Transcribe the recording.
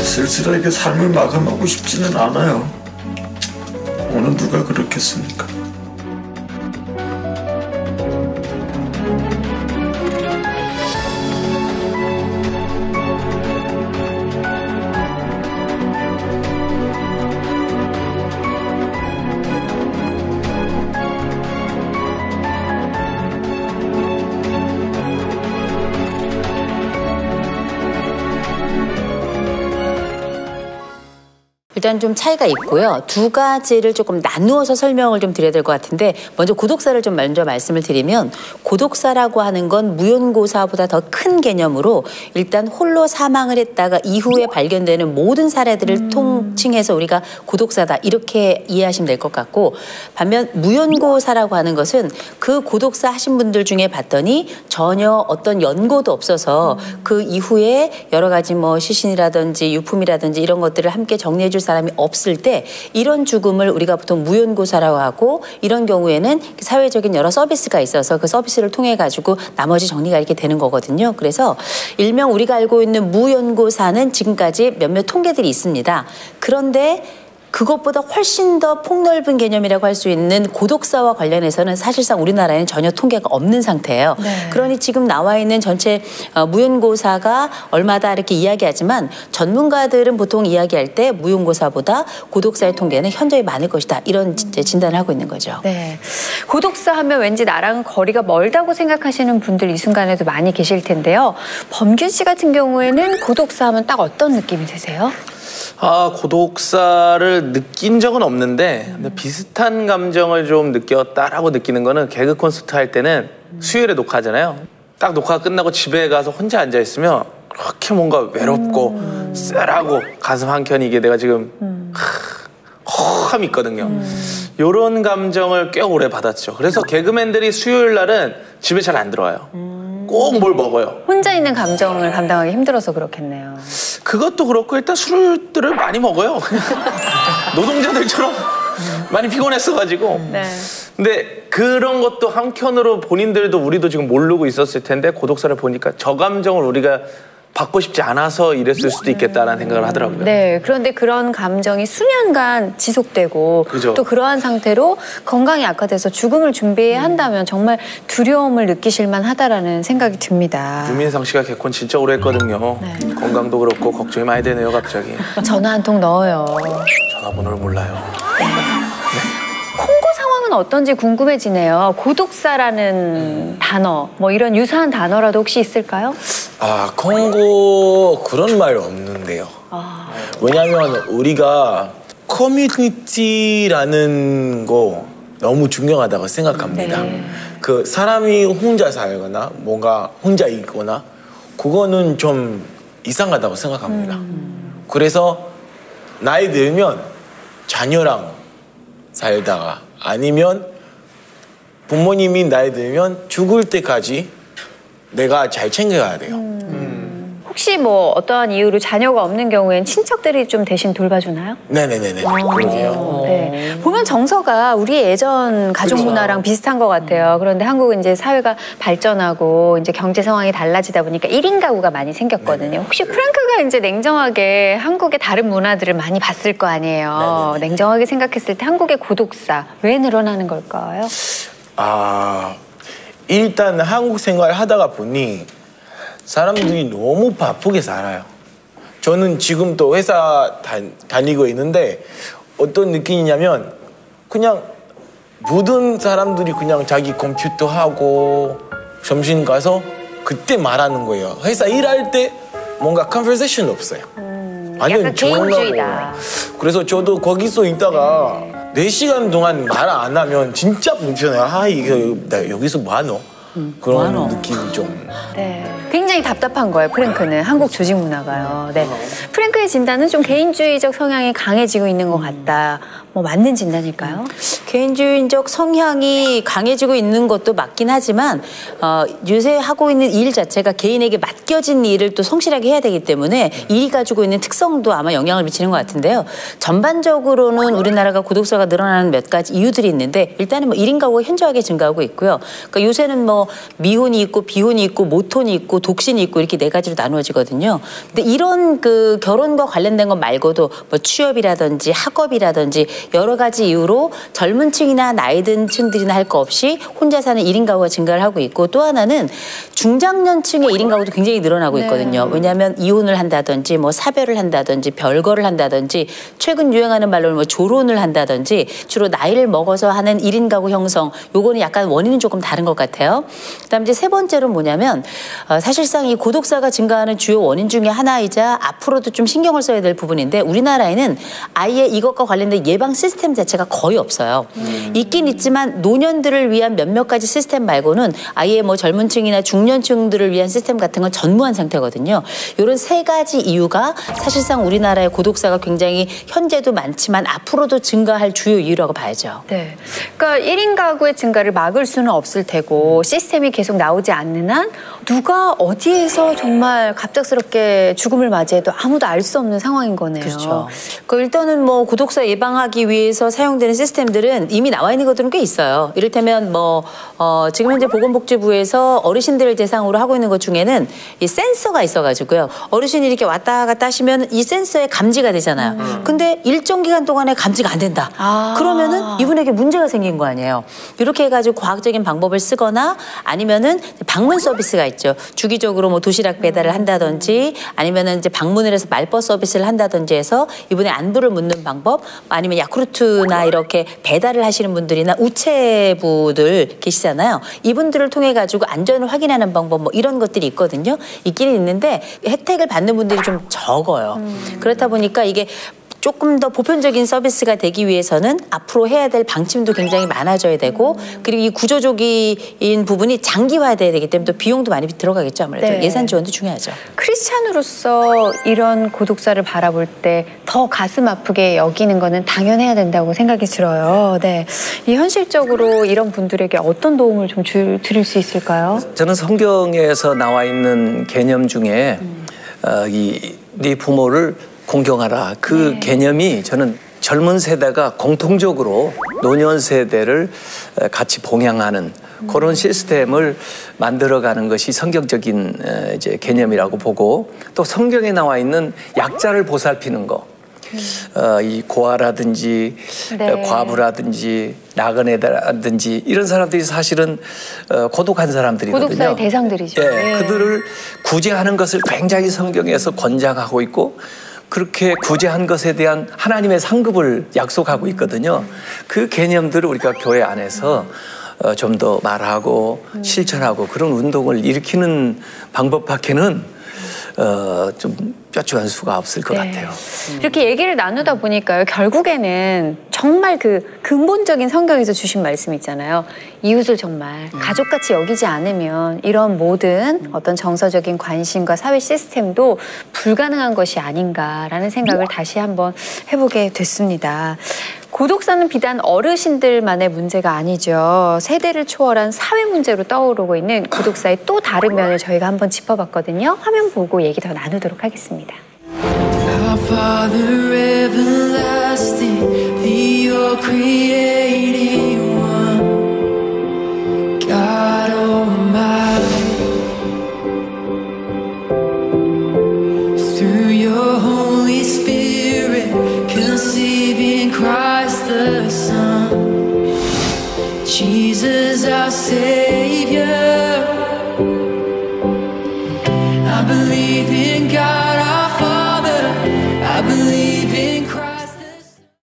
쓸쓸하게 삶을 마감하고 싶지는 않아요. 어느 누가 그렇겠습니까? 일단 좀 차이가 있고요. 두 가지를 조금 나누어서 설명을 좀 드려야 될 것 같은데 먼저 고독사를 좀 먼저 말씀을 드리면 고독사라고 하는 건 무연고사보다 더 큰 개념으로 일단 홀로 사망을 했다가 이후에 발견되는 모든 사례들을 통칭해서 우리가 고독사다 이렇게 이해하시면 될 것 같고 반면 무연고사라고 하는 것은 그 고독사 하신 분들 중에 봤더니 전혀 어떤 연고도 없어서 그 이후에 여러 가지 뭐 시신이라든지 유품이라든지 이런 것들을 함께 정리해 줄 사람이 없을 때 이런 죽음을 우리가 보통 무연고사라고 하고 이런 경우에는 사회적인 여러 서비스가 있어서 그 서비스를 통해 가지고 나머지 정리가 이렇게 되는 거거든요. 그래서 일명 우리가 알고 있는 무연고사는 지금까지 몇몇 통계들이 있습니다. 그런데 그것보다 훨씬 더 폭넓은 개념이라고 할 수 있는 고독사와 관련해서는 사실상 우리나라에는 전혀 통계가 없는 상태예요. 네. 그러니 지금 나와 있는 전체 무연고사가 얼마다 이렇게 이야기하지만 전문가들은 보통 이야기할 때 무연고사보다 고독사의 통계는 현저히 많을 것이다. 이런 진단을 하고 있는 거죠. 네. 고독사 하면 왠지 나랑 거리가 멀다고 생각하시는 분들 이 순간에도 많이 계실 텐데요. 범균 씨 같은 경우에는 고독사 하면 딱 어떤 느낌이 드세요? 고독사를 느낀 적은 없는데 근데 비슷한 감정을 좀 느꼈다라고 느끼는 거는 개그 콘서트 할 때는 수요일에 녹화하잖아요. 딱 녹화가 끝나고 집에 가서 혼자 앉아있으면 그렇게 뭔가 외롭고 쎄하고 가슴 한켠이 이게 내가 지금 허함이 있거든요. 이런 감정을 꽤 오래 받았죠. 그래서 개그맨들이 수요일 날은 집에 잘 안 들어와요. 꼭 뭘 먹어요. 혼자 있는 감정을 감당하기 힘들어서 그렇겠네요. 그것도 그렇고 일단 술들을 많이 먹어요. 노동자들처럼 많이 피곤했어가지고. 네. 근데 그런 것도 한켠으로 본인들도 우리도 지금 모르고 있었을 텐데 고독사를 보니까 저 감정을 우리가 받고 싶지 않아서 이랬을 수도 있겠다라는 생각을 하더라고요. 네, 그런데 그런 감정이 수년간 지속되고 그죠? 또 그러한 상태로 건강이 악화돼서 죽음을 준비해야 한다면 정말 두려움을 느끼실 만하다라는 생각이 듭니다. 유민상 씨가 개콘 진짜 오래 했거든요. 네. 건강도 그렇고 걱정이 많이 되네요, 갑자기. 전화 한 통 넣어요. 전화번호를 몰라요. 콩고 상황은 어떤지 궁금해지네요. 고독사라는 단어, 뭐 이런 유사한 단어라도 혹시 있을까요? 콩고 그런 말 없는데요. 왜냐하면 우리가 커뮤니티라는 거 너무 중요하다고 생각합니다. 네. 그 사람이 혼자 살거나 뭔가 혼자 있거나 그거는 좀 이상하다고 생각합니다. 그래서 나이 들면 자녀랑 살다가 아니면 부모님이 나이 들면 죽을 때까지 내가 잘 챙겨야 돼요. 혹시 뭐 어떠한 이유로 자녀가 없는 경우엔 친척들이 좀 대신 돌봐주나요? 네네네네. 그러게요. 네. 보면 정서가 우리의 예전 가족 문화랑 비슷한 것 같아요. 그런데 한국은 이제 사회가 발전하고 이제 경제 상황이 달라지다 보니까 1인 가구가 많이 생겼거든요. 네네. 혹시 프랭크가 이제 냉정하게 한국의 다른 문화들을 많이 봤을 거 아니에요. 네네. 냉정하게 생각했을 때 한국의 고독사 왜 늘어나는 걸까요? 일단 한국 생활 하다가 보니 사람들이 너무 바쁘게 살아요. 저는 지금 또 회사 다니고 있는데 어떤 느낌이냐면 그냥 모든 사람들이 그냥 자기 컴퓨터 하고 점심 가서 그때 말하는 거예요. 회사 일할 때 뭔가 컨버세이션 없어요. 약간 개인주의다. 그래서 저도 거기서 있다가 4시간 동안 말 안 하면 진짜 불편해요. 이거 나 여기서 뭐 하노? 그런 느낌이 좀. 네. 굉장히 답답한 거예요, 프랭크는. 한국 조직 문화가요. 네. 프랭크의 진단은 좀 개인주의적 성향이 강해지고 있는 것 같다. 뭐 맞는 진단일까요? 개인주의적 성향이 강해지고 있는 것도 맞긴 하지만 요새 하고 있는 일 자체가 개인에게 맡겨진 일을 또 성실하게 해야 되기 때문에 일이 가지고 있는 특성도 아마 영향을 미치는 것 같은데요. 전반적으로는 우리나라가 고독사가 늘어나는 몇 가지 이유들이 있는데 일단은 뭐 1인 가구가 현저하게 증가하고 있고요. 그러니까 요새는 뭐 뭐 미혼이 있고 비혼이 있고 모혼이 있고 독신이 있고 이렇게 네 가지로 나누어지거든요. 근데 이런 그 결혼과 관련된 것 말고도 뭐 취업이라든지 학업이라든지 여러 가지 이유로 젊은 층이나 나이 든 층들이나 할 거 없이 혼자 사는 1인 가구가 증가를 하고 있고, 또 하나는 중장년층의 1인 가구도 굉장히 늘어나고 있거든요. 왜냐하면 이혼을 한다든지 뭐 사별을 한다든지 별거를 한다든지 최근 유행하는 말로는 뭐 조론을 한다든지 주로 나이를 먹어서 하는 1인 가구 형성, 요거는 약간 원인은 조금 다른 것 같아요. 그다음 이제 세 번째로 뭐냐면 사실상 이 고독사가 증가하는 주요 원인 중에 하나이자 앞으로도 좀 신경을 써야 될 부분인데, 우리나라에는 아예 이것과 관련된 예방 시스템 자체가 거의 없어요. 있긴 있지만 노년들을 위한 몇몇 가지 시스템 말고는 아예 뭐 젊은 층이나 중년층들을 위한 시스템 같은 건 전무한 상태거든요. 이런 세 가지 이유가 사실상 우리나라의 고독사가 굉장히 현재도 많지만 앞으로도 증가할 주요 이유라고 봐야죠. 네. 그러니까 1인 가구의 증가를 막을 수는 없을 테고 시스템이 계속 나오지 않는 한 누가 어디에서 정말 갑작스럽게 죽음을 맞이해도 아무도 알 수 없는 상황인 거네요. 그렇죠. 일단은 뭐 고독사 예방하기 위해서 사용되는 시스템들은 이미 나와 있는 것들은 꽤 있어요. 이를테면 뭐 지금 현재 보건복지부에서 어르신들을 대상으로 하고 있는 것 중에는 이 센서가 있어가지고요. 어르신이 이렇게 왔다 갔다 하시면 이 센서에 감지가 되잖아요. 근데 일정 기간 동안에 감지가 안 된다. 그러면은 이분에게 문제가 생긴 거 아니에요. 이렇게 해가지고 과학적인 방법을 쓰거나 아니면은 방문 서비스가 있죠. 주기적으로 뭐 도시락 배달을 한다든지 아니면은 이제 방문을 해서 말벗 서비스를 한다든지 해서 이분의 안부를 묻는 방법, 아니면 야쿠르트나 이렇게 배달을 하시는 분들이나 우체부들 계시잖아요. 이분들을 통해 가지고 안전을 확인하는 방법 뭐 이런 것들이 있거든요. 있기는 있는데 혜택을 받는 분들이 좀 적어요. 그렇다 보니까 이게 조금 더 보편적인 서비스가 되기 위해서는 앞으로 해야 될 방침도 굉장히 많아져야 되고, 그리고 이 구조적인 부분이 장기화돼야 되기 때문에 또 비용도 많이 들어가겠죠. 아무래도 네. 예산 지원도 중요하죠. 크리스찬으로서 이런 고독사를 바라볼 때 더 가슴 아프게 여기는 거는 당연해야 된다고 생각이 들어요. 네, 이 현실적으로 이런 분들에게 어떤 도움을 좀 드릴 수 있을까요? 저는 성경에서 나와 있는 개념 중에 네 부모를 공경하라, 그 개념이 저는 젊은 세대가 공통적으로 노년 세대를 같이 봉양하는 그런 시스템을 만들어가는 것이 성경적인 이제 개념이라고 보고, 또 성경에 나와 있는 약자를 보살피는 거, 이 고아라든지 과부라든지 나그네라든지 이런 사람들이 사실은 고독한 사람들이거든요. 고독사의 대상들이죠. 네, 그들을 구제하는 것을 굉장히 성경에서 권장하고 있고, 그렇게 구제한 것에 대한 하나님의 상급을 약속하고 있거든요. 그 개념들을 우리가 교회 안에서 좀 더 말하고 실천하고 그런 운동을 일으키는 방법밖에는 좀 뼈추한 수가 없을 것 같아요. 이렇게 얘기를 나누다 보니까요, 결국에는 정말 그 근본적인 성경에서 주신 말씀 있잖아요. 이웃을 정말 가족같이 여기지 않으면 이런 모든 어떤 정서적인 관심과 사회 시스템도 불가능한 것이 아닌가라는 생각을 다시 한번 해보게 됐습니다. 고독사는 비단 어르신들만의 문제가 아니죠. 세대를 초월한 사회 문제로 떠오르고 있는 고독사의 또 다른 면을 저희가 한번 짚어봤거든요. 화면 보고 얘기 더 나누도록 하겠습니다. Our Father everlasting, the all creating one, God Almighty, through your Holy Spirit, conceiving Christ the Son, Jesus our Savior. I believe in God our Father, I believe